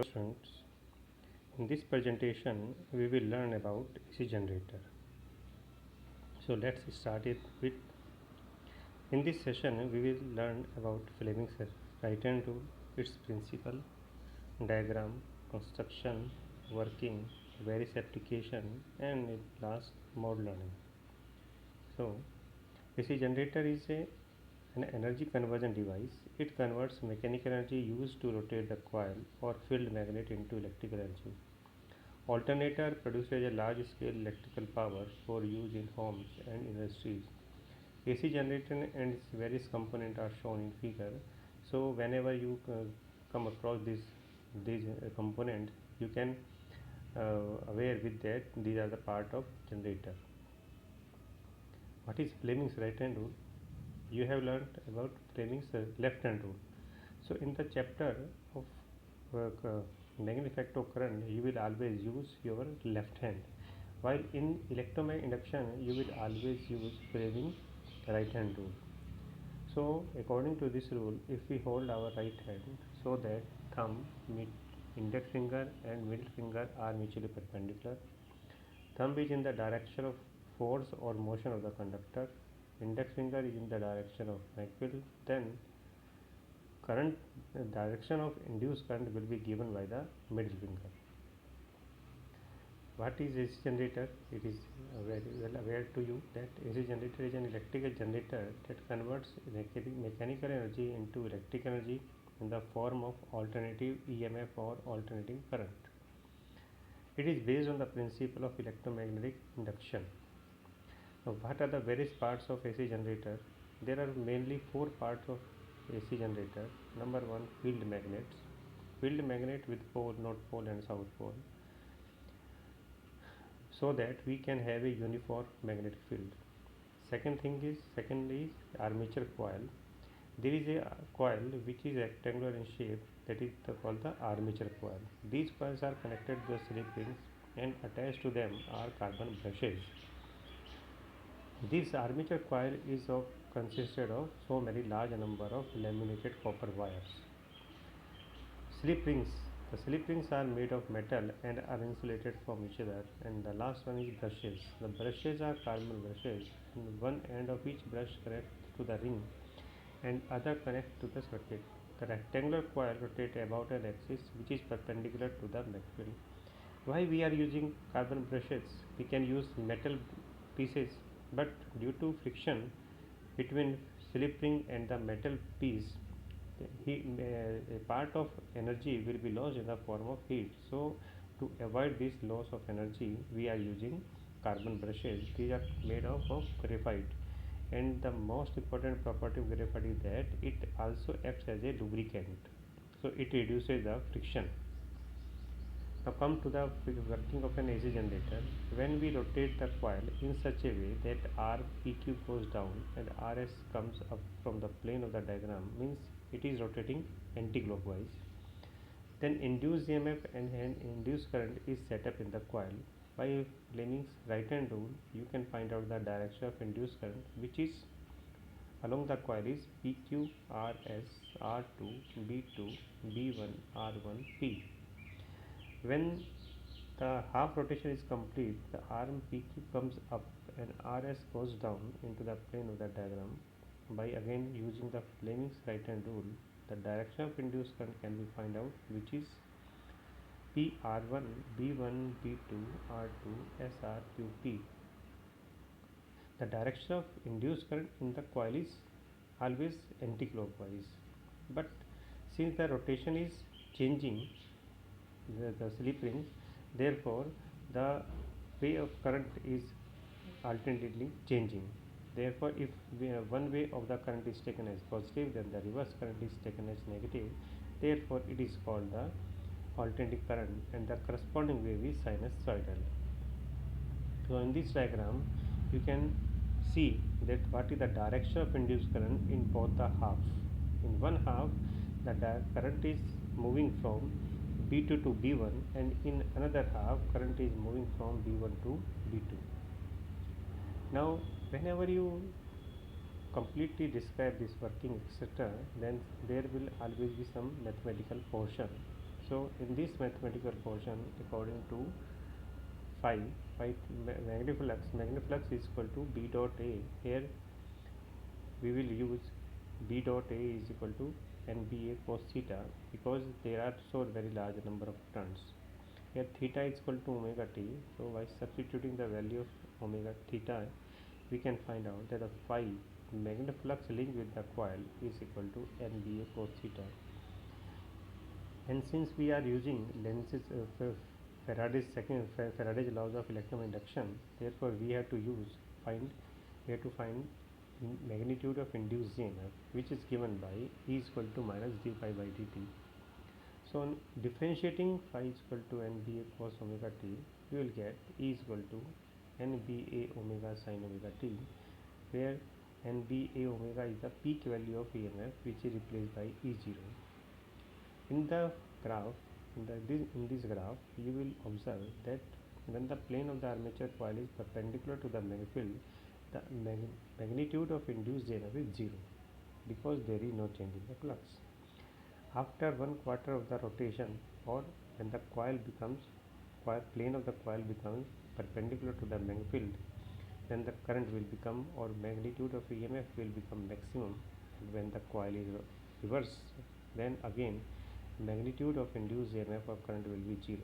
Students, in this presentation we will learn about AC generator. So let's start it with. In this session we will learn about Fleming's right hand rule, its principle, diagram, construction, working, various application, and at last mode learning. So AC generator is an energy conversion device. It converts mechanical energy used to rotate the coil or field magnet into electrical energy. Alternator produces a large-scale electrical power for use in homes and industries. AC generator and its various components are shown in figure. So whenever you come across these components, you can aware with that these are the part of generator. What is Fleming's right hand rule? You have learned about Fleming's left hand rule. So in the chapter of magnetic effect of current, you will always use your left hand, while in electromagnetic induction you will always use Fleming right hand rule. So according to this rule, if we hold our right hand so that thumb, index finger and middle finger are mutually perpendicular, thumb is in the direction of force or motion of the conductor, index finger is in the direction of magnet, then current direction of induced current will be given by the middle finger. What is AC generator? It is very well aware to you that AC generator is an electrical generator that converts mechanical energy into electric energy in the form of alternative EMF or alternating current. It is based on the principle of electromagnetic induction. Now, what are the various parts of AC generator? There are mainly four parts of AC generator. Number one, field magnets. Field magnet with pole, north pole and south pole, so that we can have a uniform magnetic field. Second is armature coil. There is a coil which is rectangular in shape, that is called the armature coil. These coils are connected to the slip rings and attached to them are carbon brushes. This armature coil is consisted of so many large number of laminated copper wires. Slip rings. The slip rings are made of metal and are insulated from each other. And the last one is brushes. The brushes are carbon brushes, and one end of each brush connects to the ring and other connects to the circuit. The rectangular coil rotates about an axis which is perpendicular to the magnet. Why we are using carbon brushes? We can use metal pieces, but due to friction between slip ring and the metal piece, a part of energy will be lost in the form of heat. So to avoid this loss of energy, we are using carbon brushes. These are made of graphite, and the most important property of graphite is that it also acts as a lubricant, so it reduces the friction. Now come to the working of an AC generator. When we rotate the coil in such a way that RPQ goes down and RS comes up from the plane of the diagram, means it is rotating anti-clockwise. Then induced EMF and induced current is set up in the coil. By Fleming's right hand rule, you can find out the direction of induced current, which is along the coil is PQ, RS, R2, B2, B1, R1, P. When the half rotation is complete, the arm PQ comes up and RS goes down into the plane of the diagram. By again using the Fleming's right hand rule, the direction of induced current can be found out, which is PR1, B1, B2, R2, SR, The direction of induced current in the coil is always anti-clockwise, but since the rotation is changing, the slip rings, therefore the way of current is alternately changing. Therefore, if one way of the current is taken as positive, then the reverse current is taken as negative. Therefore, it is called the alternating current, and the corresponding wave is sinusoidal. So in this diagram, you can see that what is the direction of induced current in both the halves. In one half, the current is moving from B2 to B1, and in another half, current is moving from B1 to B2. Now, whenever you completely describe this working, etc., then there will always be some mathematical portion. So in this mathematical portion, according to phi, magniflux is equal to B dot A. Here we will use B dot A is equal to NBA cos theta, because there are so very large number of turns. Here theta is equal to omega t, so by substituting the value of omega theta, we can find out that the phi magniflux linked with the coil is equal to NBA cos theta. And since we are using lenses of Faraday's laws of electroinduction, therefore we have to find magnitude of induced EMF, which is given by E is equal to minus d phi by dt. So on differentiating phi is equal to NBA cos omega t, we will get E is equal to NBA omega sin omega t, where NBA omega is the peak value of EMF, which is replaced by E0. In the graph, in this graph, you will observe that when the plane of the armature coil is perpendicular to the magnetic, the magnitude of induced EMF is 0, because there is no change in the flux. After 1/4 of the rotation, or when the plane of the coil becomes perpendicular to the magnetic field, then the current will become, or magnitude of EMF will become maximum. And when the coil is reversed, then again magnitude of induced EMF or current will be 0.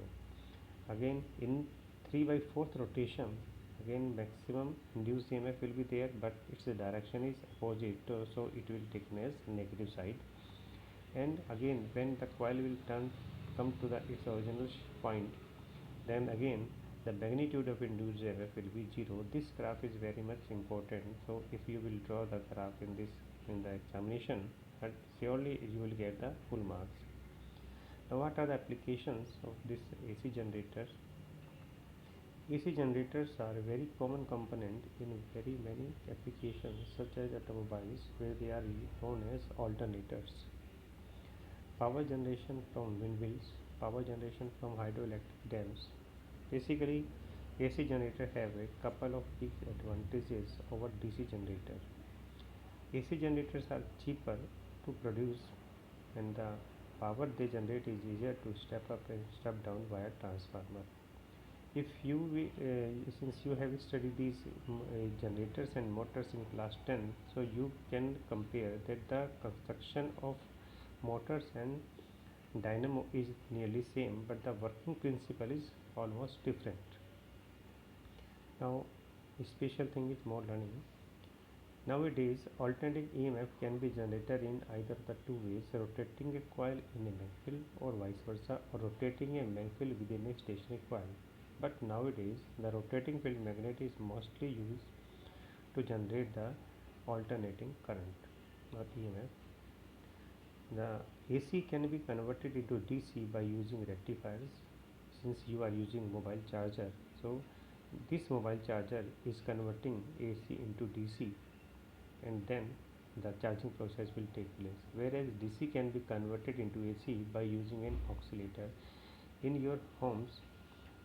Again in 3/4 rotation, again maximum induced EMF will be there, but its direction is opposite, so it will take as negative side. And again when the coil will come to its original point, then again the magnitude of induced EMF will be 0. This graph is very much important, so if you will draw the graph in the examination, but surely you will get the full marks. Now what are the applications of this AC generators? AC generators are a very common component in very many applications, such as automobiles, where they are known as alternators. Power generation from windmills, power generation from hydroelectric dams. Basically, AC generator have a couple of big advantages over DC generator. AC generators are cheaper to produce, and the power they generate is easier to step up and step down via transformer. If since you have studied these generators and motors in class 10, so you can compare that the construction of motors and dynamo is nearly same, but the working principle is almost different. Now a special thing is more learning. Nowadays alternating EMF can be generated in either the two ways: rotating a coil in a magnetic field, or vice versa, or rotating a magnetic field within a stationary coil. But nowadays the rotating field magnet is mostly used to generate the alternating current or EMF. The AC can be converted into DC by using rectifiers, since you are using mobile charger. So this mobile charger is converting AC into DC, and then the charging process will take place. Whereas DC can be converted into AC by using an oscillator. In your homes,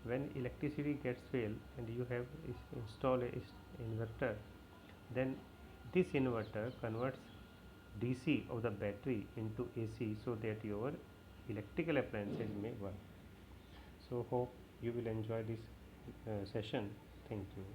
when electricity gets failed and you have installed a inverter, then this inverter converts DC of the battery into AC, so that your electrical appliances may work. So hope you will enjoy this session. Thank you.